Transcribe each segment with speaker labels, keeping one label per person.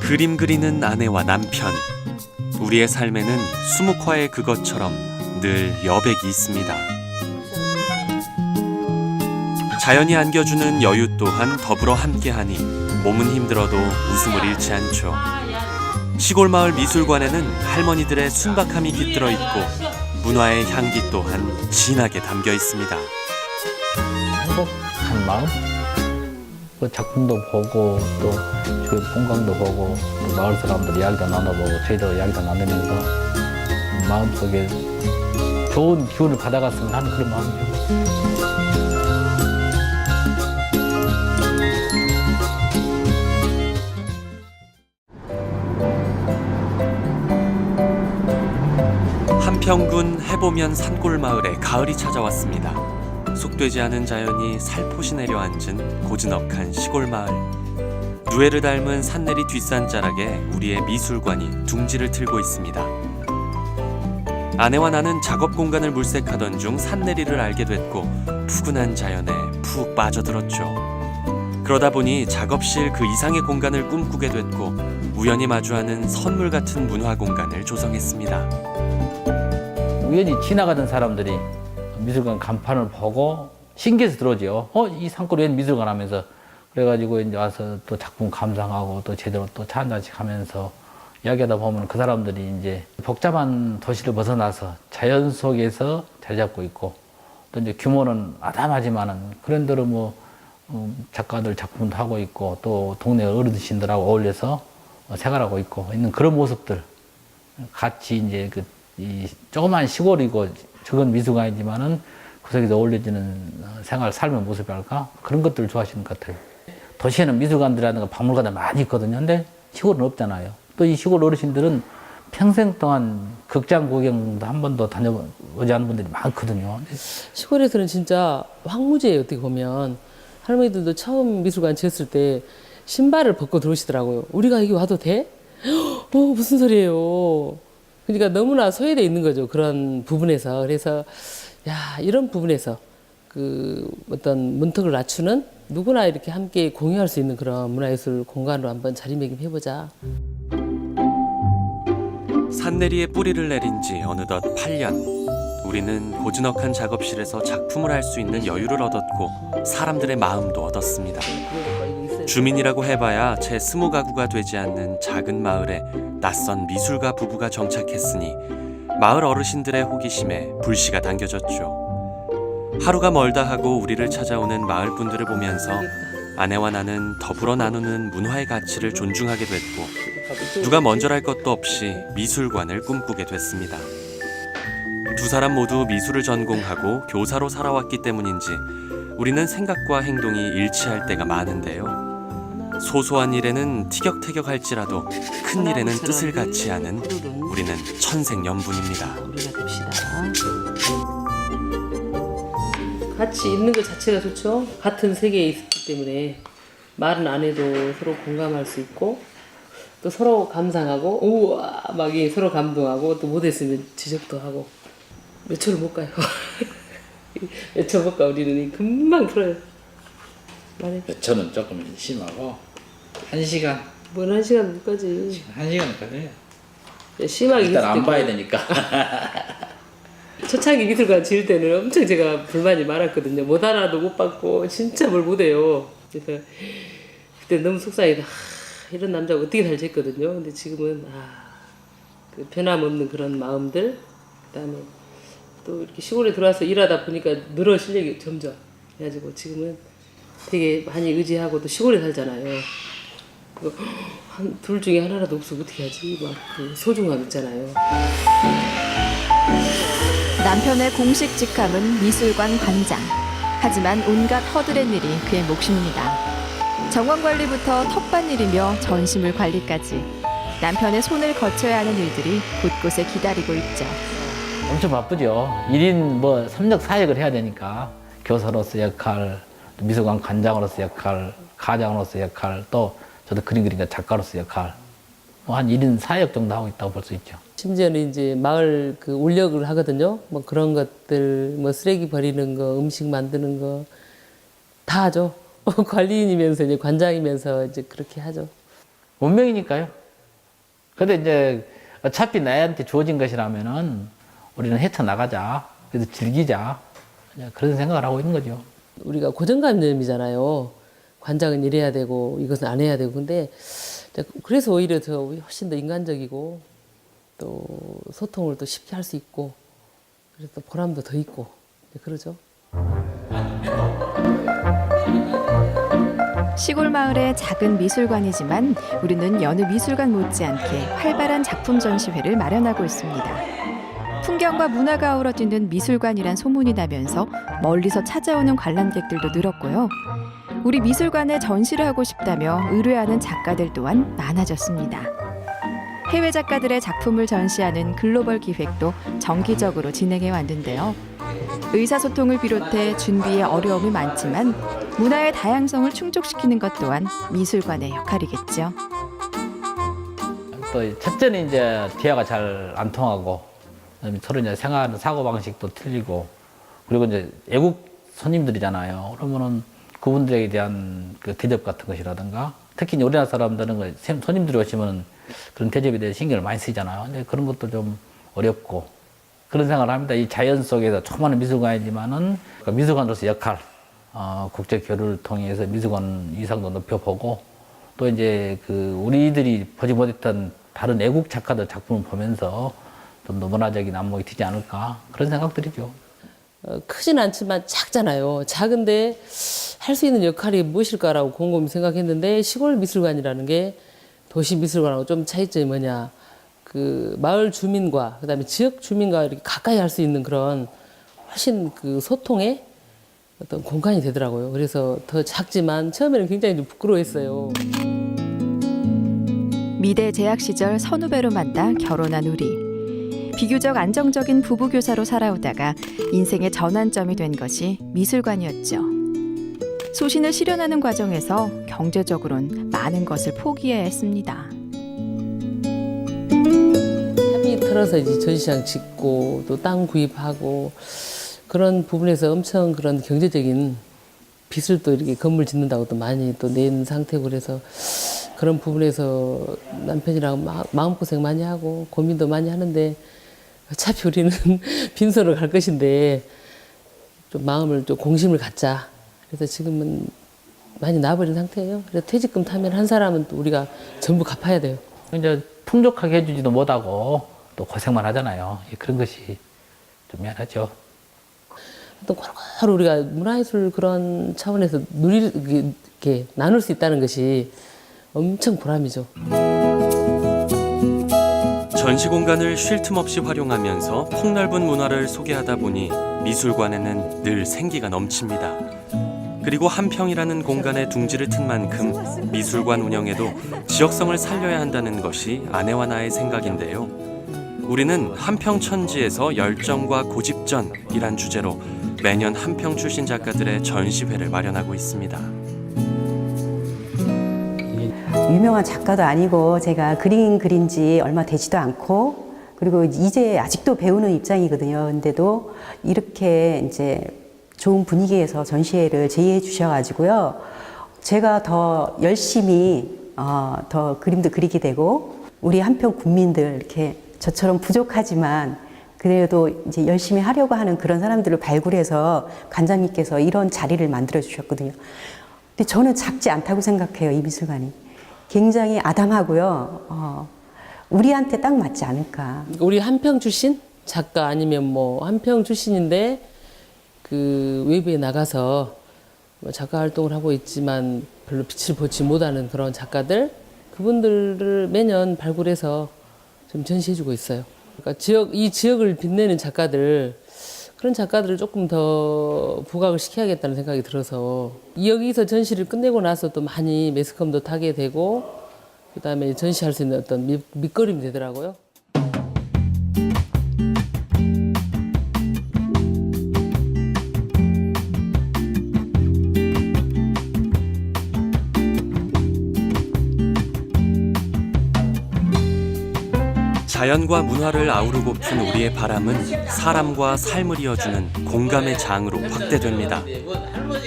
Speaker 1: 그림 그리는 아내와 남편. 우리의 삶에는 수묵화의 그것처럼 늘 여백이 있습니다. 자연이 안겨주는 여유 또한 더불어 함께하니 몸은 힘들어도 웃음을 잃지 않죠. 시골 마을 미술관에는 할머니들의 순박함이 깃들어 있고 문화의 향기 또한 진하게 담겨 있습니다.
Speaker 2: 행복한 마음? 그 작품도 보고 또 주변 풍광도 보고 또 마을 사람들 이야기도 나눠보고 저희도 이야기도 나누면서 마음속에 좋은 기운을 받아갔으면 하는 그런 마음이죠.
Speaker 1: 한평군 해보면 산골마을에 가을이 찾아왔습니다. 속되지 않은 자연이 살포시 내려앉은 고즈넉한 시골마을. 누에를 닮은 산내리 뒷산자락에 우리의 미술관이 둥지를 틀고 있습니다. 아내와 나는 작업 공간을 물색하던 중 산내리를 알게 됐고 푸근한 자연에 푹 빠져들었죠. 그러다 보니 작업실 그 이상의 공간을 꿈꾸게 됐고 우연히 마주하는 선물 같은 문화 공간을 조성했습니다.
Speaker 2: 우연히 지나가던 사람들이 미술관 간판을 보고 신기해서 들어오죠. 이 산골 웬 미술관 하면서. 그래가지고 이제 와서 또 작품 감상하고 또 제대로 또 차 한잔씩 하면서 이야기하다 보면 그 사람들이 이제 복잡한 도시를 벗어나서 자연 속에서 자리 잡고 있고 또 이제 규모는 아담하지만은 그런대로 작가들 작품도 하고 있고 또 동네 어르신들하고 어울려서 생활하고 있고 있는 그런 모습들 같이 이제 이 조그만 시골이고 적은 미술관이지만은 그 속에서 어울려지는 생활, 삶의 모습이랄까? 그런 것들을 좋아하시는 것 같아요. 도시에는 미술관들이라든가 박물관들 많이 있거든요. 근데 시골은 없잖아요. 또 이 시골 어르신들은 평생 동안 극장 구경도 한 번도 다녀보지 않은 분들이 많거든요.
Speaker 3: 시골에서는 진짜 황무지예요. 어떻게 보면 할머니들도 처음 미술관 지었을 때 신발을 벗고 들어오시더라고요. 우리가 여기 와도 돼? 무슨 소리예요. 그러니까 너무나 소외되어 있는 거죠. 그런 부분에서. 그래서 이런 부분에서 그 어떤 문턱을 낮추는 누구나 이렇게 함께 공유할 수 있는 그런 문화예술 공간으로 한번 자리매김해보자.
Speaker 1: 산내리에 뿌리를 내린 지 어느덧 8년. 우리는 고즈넉한 작업실에서 작품을 할 수 있는 여유를 얻었고 사람들의 마음도 얻었습니다. 주민이라고 해봐야 채 20가구가 되지 않는 작은 마을에 낯선 미술가 부부가 정착했으니 마을 어르신들의 호기심에 불씨가 당겨졌죠. 하루가 멀다 하고 우리를 찾아오는 마을 분들을 보면서 아내와 나는 더불어 나누는 문화의 가치를 존중하게 됐고 누가 먼저랄 것도 없이 미술관을 꿈꾸게 됐습니다. 두 사람 모두 미술을 전공하고 교사로 살아왔기 때문인지 우리는 생각과 행동이 일치할 때가 많은데요. 소소한 일에는 티격태격할지라도 큰 일에는 뜻을 같이 하는 우리는 천생연분입니다.
Speaker 3: 우리가 됩시다. 같이 있는 것 자체가 좋죠. 같은 세계에 있기 때문에 말은 안 해도 서로 공감할 수 있고 또 서로 감상하고 우와 막 서로 감동하고 또 못했으면 지적도 하고 몇 초를 못 가요. 몇 초 못 가. 우리는 금방 풀어요.
Speaker 2: 저는 조금 심하고 1시간.
Speaker 3: 뭔 1시간 못 가지.
Speaker 2: 1시간 걸려요.
Speaker 3: 심하게
Speaker 2: 일단 안 봐야 되니까.
Speaker 3: 초창기 미술관 지을 때는 엄청 제가 불만이 많았거든요. 못 알아도 못 받고 진짜 뭘 못해요. 그래서 그때 너무 속상해서 이런 남자가 어떻게 살지 했거든요. 근데 지금은 그 변함없는 그런 마음들, 그다음에 또 이렇게 시골에 들어와서 일하다 보니까 늘어 실력이 점점. 그래가지고 지금은 되게 많이 의지하고 또 시골에 살잖아요. 둘 중에 하나라도 없으면 어떻게 하지? 막 그 소중함 있잖아요.
Speaker 4: 남편의 공식 직함은 미술관 관장. 하지만 온갖 허드렛 일이 그의 몫입니다. 정원관리부터 텃밭일이며 전시물 관리까지 남편의 손을 거쳐야 하는 일들이 곳곳에 기다리고 있죠.
Speaker 2: 엄청 바쁘죠. 1인 3역 4역을 해야 되니까 교사로서 역할, 미술관 관장으로서 역할, 가장으로서 역할, 또 저도 그림 그리니까 작가로서 역할 한 1인 4역 정도 하고 있다고 볼 수 있죠.
Speaker 3: 심지어는 이제 마을 그 울력을 하거든요. 뭐 그런 것들, 뭐 쓰레기 버리는 거, 음식 만드는 거 다 하죠. 관리인이면서 이제 관장이면서 이제 그렇게 하죠.
Speaker 2: 운명이니까요. 근데 이제 어차피 나한테 주어진 것이라면은 우리는 헤쳐나가자. 그래서 즐기자. 그냥 그런 생각을 하고 있는 거죠.
Speaker 3: 우리가 고정관념이잖아요. 관장은 이래야 되고 이것은 안 해야 되고. 근데 그래서 오히려 더 훨씬 더 인간적이고 또 소통을 또 쉽게 할 수 있고 그래서 또 보람도 더 있고 그러죠.
Speaker 4: 시골 마을의 작은 미술관이지만 우리는 여느 미술관 못지않게 활발한 작품 전시회를 마련하고 있습니다. 풍경과 문화가 어우러지는 미술관이란 소문이 나면서 멀리서 찾아오는 관람객들도 늘었고요. 우리 미술관에 전시를 하고 싶다며 의뢰하는 작가들 또한 많아졌습니다. 해외 작가들의 작품을 전시하는 글로벌 기획도 정기적으로 진행해 왔는데요. 의사소통을 비롯해 준비에 어려움이 많지만 문화의 다양성을 충족시키는 것 또한 미술관의 역할이겠죠.
Speaker 2: 또 첫째는 이제 대화가 잘 안 통하고 서로 이제 생활 사고 방식도 틀리고 그리고 이제 외국 손님들이잖아요. 그러면은 그분들에 대한 그 대접 같은 것이라든가 특히 이제 우리나라 사람들은 그 손님들이 오시면 그런 대접에 대해 신경을 많이 쓰잖아요. 근데 그런 것도 좀 어렵고 그런 생각을 합니다. 이 자연 속에서 조그마한 미술관이지만은 그 미술관으로서 역할, 국제 교류를 통해서 미술관 위상도 높여보고 또 이제 그 우리들이 보지 못했던 다른 외국 작가들 작품을 보면서 좀 더 문화적인 안목이 되지 않을까 그런 생각들이죠.
Speaker 3: 크진 않지만 작잖아요. 작은데 할 수 있는 역할이 무엇일까라고 곰곰이 생각했는데 시골 미술관이라는 게 도시 미술관하고 좀 차이점이 뭐냐. 그 마을 주민과 그다음에 지역 주민과 이렇게 가까이 할 수 있는 그런 훨씬 그 소통의 어떤 공간이 되더라고요. 그래서 더 작지만 처음에는 굉장히 좀 부끄러워했어요.
Speaker 4: 미대 재학 시절 선후배로 만나 결혼한 우리. 비교적 안정적인 부부 교사로 살아오다가 인생의 전환점이 된 것이 미술관이었죠. 소신을 실현하는 과정에서 경제적으로는 많은 것을 포기해야 했습니다.
Speaker 3: 합의 털어서 이제 전시장 짓고 또 땅 구입하고 그런 부분에서 엄청 그런 경제적인 빚을 또 이렇게 건물 짓는다고 또 많이 또 낸 상태고 그래서 그런 부분에서 남편이랑 마음고생 많이 하고 고민도 많이 하는데 어차피 우리는 빈손으로 갈 것인데 좀 마음을 좀 공심을 갖자. 그래서 지금은 많이 나버린 상태예요. 그래서 퇴직금 타면 한 사람은 또 우리가 전부 갚아야 돼요.
Speaker 2: 이제 풍족하게 해주지도 못하고 또 고생만 하잖아요. 그런 것이 좀 미안하죠.
Speaker 3: 또 골고루 우리가 문화예술 그런 차원에서 이렇게 나눌 수 있다는 것이 엄청 보람이죠.
Speaker 1: 전시 공간을 쉴 틈 없이 활용하면서 폭넓은 문화를 소개하다 보니 미술관에는 늘 생기가 넘칩니다. 그리고 한평이라는 공간에 둥지를 튼 만큼 미술관 운영에도 지역성을 살려야 한다는 것이 아내와 나의 생각인데요. 우리는 한평천지에서 열정과 고집전이란 주제로 매년 한평 출신 작가들의 전시회를 마련하고 있습니다.
Speaker 5: 유명한 작가도 아니고 제가 그림 그린 지 얼마 되지도 않고 그리고 이제 아직도 배우는 입장이거든요. 근데도 이렇게 이제 좋은 분위기에서 전시회를 제의해 주셔가지고요. 제가 더 열심히 더 그림도 그리게 되고 우리 한평 국민들 이렇게 저처럼 부족하지만 그래도 이제 열심히 하려고 하는 그런 사람들을 발굴해서 관장님께서 이런 자리를 만들어 주셨거든요. 근데 저는 작지 않다고 생각해요. 이 미술관이. 굉장히 아담하고요. 우리한테 딱 맞지 않을까.
Speaker 3: 우리 한평 출신 작가 아니면 뭐 한평 출신인데 그 외부에 나가서 뭐 작가 활동을 하고 있지만 별로 빛을 보지 못하는 그런 작가들 그분들을 매년 발굴해서 좀 전시해주고 있어요. 그러니까 이 지역을 빛내는 작가들 그런 작가들을 조금 더 부각을 시켜야겠다는 생각이 들어서 여기서 전시를 끝내고 나서 또 많이 매스컴도 타게 되고 그다음에 전시할 수 있는 어떤 밑거름이 되더라고요.
Speaker 1: 자연과 문화를 아우르고픈 우리의 바람은 사람과 삶을 이어주는 공감의 장으로 확대됩니다.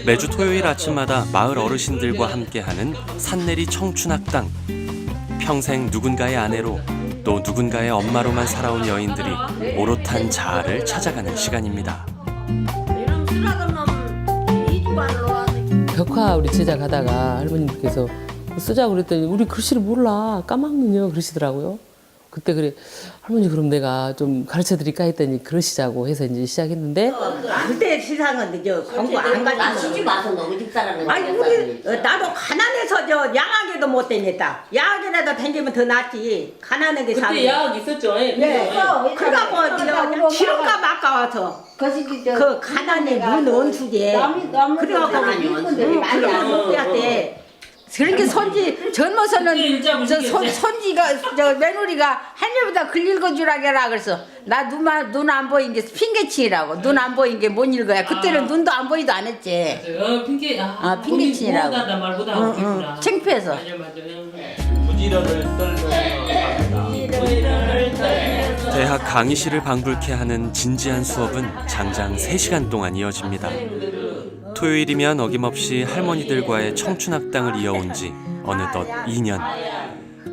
Speaker 1: 매주 토요일 아침마다 마을 어르신들과 함께하는 산내리 청춘학당. 평생 누군가의 아내로 또 누군가의 엄마로만 살아온 여인들이 오롯한 자아를 찾아가는 시간입니다.
Speaker 3: 벽화 우리 제작 하다가 할머님께서 쓰자고 그랬더니 우리 글씨를 몰라 까막눈이요 그러시더라고요. 그때 그래 할머니 그럼 내가 좀 가르쳐 드릴까 했더니 그러시자고 해서 이제 시작했는데
Speaker 6: 그때 세상은 저 공부 안
Speaker 7: 나
Speaker 6: 가지고
Speaker 7: 시집 와서 너무 집 사람이
Speaker 6: 아니 우리 나도 가난해서 저 양아기도 못 다녔다. 양아기라도 다니면 더 낫지. 가난하게 살고.
Speaker 3: 그때 야학 있었죠?
Speaker 6: 네. 그래갖고 기름값 아까워서 그 가난이 문 원수지. 그래갖고 그런 못 빼앗대. 그렇게 손지 젊어서는 손지가 저 며느리가 할머니보다 글 읽어주라게라 그래서 나 눈 안 보인 게 핑계치라고 눈 안 보인 게 못 읽어야 그때는 눈도 안 보이도 안 했지.
Speaker 3: 핑계
Speaker 6: 핑계치라고.
Speaker 3: 말보다
Speaker 6: 창피해서.
Speaker 1: 대학 강의실을 방불케 하는 진지한 수업은 장장 3시간 동안 이어집니다. 토요일이면 어김없이 할머니들과의 청춘학당을 이어온 지 어느덧 2년.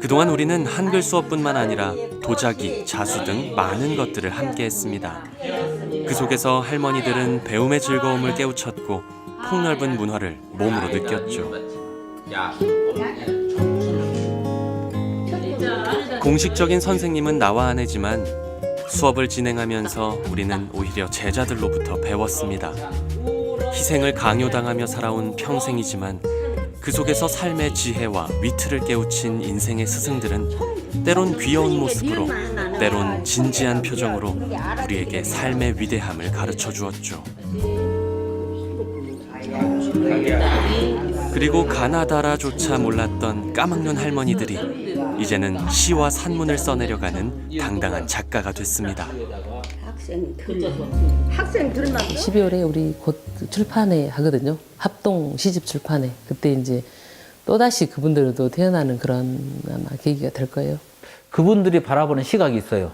Speaker 1: 그동안 우리는 한글 수업뿐만 아니라 도자기, 자수 등 많은 것들을 함께 했습니다. 그 속에서 할머니들은 배움의 즐거움을 깨우쳤고 폭넓은 문화를 몸으로 느꼈죠. 공식적인 선생님은 나와 아내지만 수업을 진행하면서 우리는 오히려 제자들로부터 배웠습니다. 희생을 강요당하며 살아온 평생이지만 그 속에서 삶의 지혜와 위트를 깨우친 인생의 스승들은 때론 귀여운 모습으로 때론 진지한 표정으로 우리에게 삶의 위대함을 가르쳐 주었죠. 그리고 가나다라조차 몰랐던 까막눈 할머니들이 이제는 시와 산문을 써내려가는 당당한 작가가 됐습니다.
Speaker 6: 학생들만
Speaker 3: 12월에 우리 곧 출판회 하거든요. 합동 시집 출판회. 그때 이제 또다시 그분들도 태어나는 그런 아마 계기가 될 거예요.
Speaker 2: 그분들이 바라보는 시각이 있어요.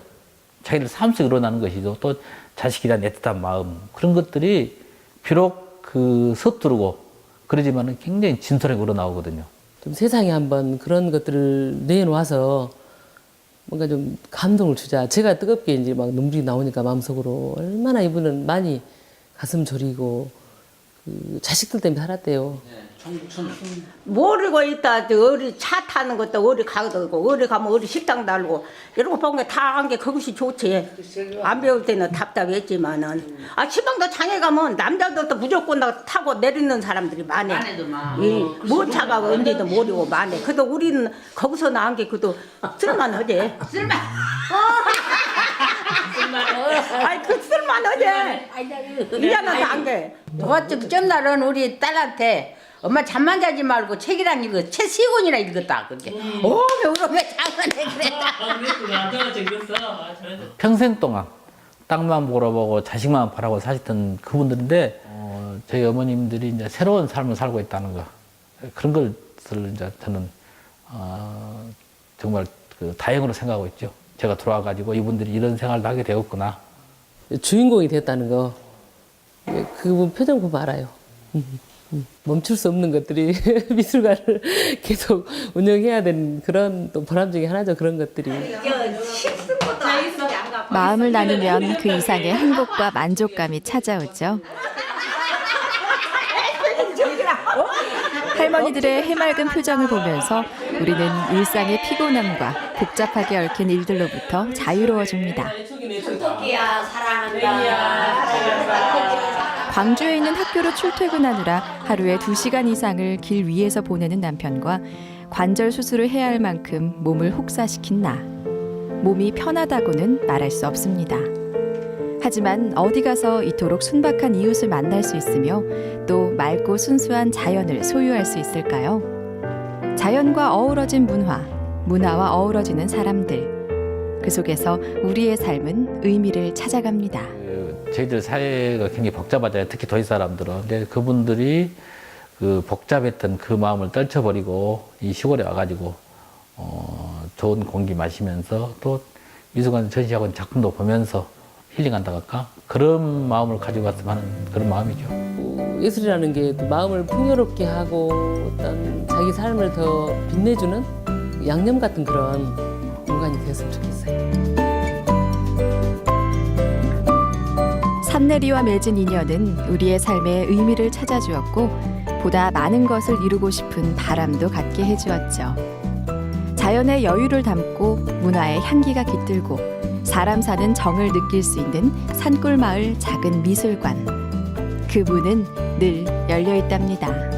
Speaker 2: 자기들 삶 속에 일어나는 것이죠. 또 자식에 대한 애틋한 마음. 그런 것들이 비록 그 서투르고 그러지만은 굉장히 진솔하게 우러나오거든요.
Speaker 3: 좀 세상에 한번 그런 것들을 내놓아서 뭔가 좀 감동을 주자. 제가 뜨겁게 이제 막 눈물이 나오니까 마음속으로 얼마나 이분은 많이 가슴 저리고 그 자식들 때문에 살았대요.
Speaker 6: 모르고 있다. 어디 차 타는 것도 어디 가도 있고 어디 가면 어디 식당 달고 이런 거 본 게 다 한 게 그것이 좋지. 안 배울 때는 답답했지만은 시방도 장에 가면 남자들도 무조건 다 타고 내리는 사람들이 많아. 뭐 차가 언제도 모르고 많아. 그래도 우리는 거기서 나온 게 그래도 쓸만하지. 아이 그 쓸만하지. 이자는 안 게.
Speaker 8: 어쩌 전날은 우리 딸한테 엄마 잠만 자지 말고 책이랑 읽어. 책 3권이나 읽었다. 그렇게. 왜 울어? 왜 장난해 그랬다.
Speaker 2: 평생 동안 땅만 보고 자식만 바라고 사셨던 그분들인데 저희 어머님들이 이제 새로운 삶을 살고 있다는 거 그런 것을 이제 저는 정말 그 다행으로 생각하고 있죠. 제가 돌아와가지고 이분들이 이런 생활도 하게 되었구나.
Speaker 3: 주인공이 됐다는 거. 그분 표정 보면 알아요. 멈출 수 없는 것들이 미술관을 계속 운영해야 되는 그런 또 보람 중에 하나죠. 그런 것들이.
Speaker 4: 마음을 나누면 그 이상의 행복과 만족감이 찾아오죠. 할머니들의 해맑은 표정을 보면서 우리는 일상의 피곤함과 복잡하게 얽힌 일들로부터 자유로워집니다.
Speaker 7: 토끼야 사랑한다.
Speaker 4: 광주에 있는 학교로 출퇴근하느라 하루에 2시간 이상을 길 위에서 보내는 남편과 관절 수술을 해야 할 만큼 몸을 혹사시킨 나. 몸이 편하다고는 말할 수 없습니다. 하지만 어디 가서 이토록 순박한 이웃을 만날 수 있으며 또 맑고 순수한 자연을 소유할 수 있을까요? 자연과 어우러진 문화, 문화와 어우러지는 사람들. 그 속에서 우리의 삶은 의미를 찾아갑니다.
Speaker 2: 저희들 사회가 굉장히 복잡하잖아요. 특히 도시 사람들은. 근데 그분들이 그 복잡했던 그 마음을 떨쳐버리고 이 시골에 와가지고 좋은 공기 마시면서 또 미술관 전시하고 작품도 보면서 힐링한다 할까? 그런 마음을 가지고 왔으면 하는 그런 마음이죠.
Speaker 3: 예술이라는 게 또 마음을 풍요롭게 하고 어떤 자기 삶을 더 빛내주는 양념 같은 그런 공간이 되었으면 좋겠어요.
Speaker 4: 산내리와 맺은 인연은 우리의 삶에 의미를 찾아주었고 보다 많은 것을 이루고 싶은 바람도 갖게 해주었죠. 자연의 여유를 담고 문화의 향기가 깃들고 사람 사는 정을 느낄 수 있는 산골마을 작은 미술관. 그 문은 늘 열려 있답니다.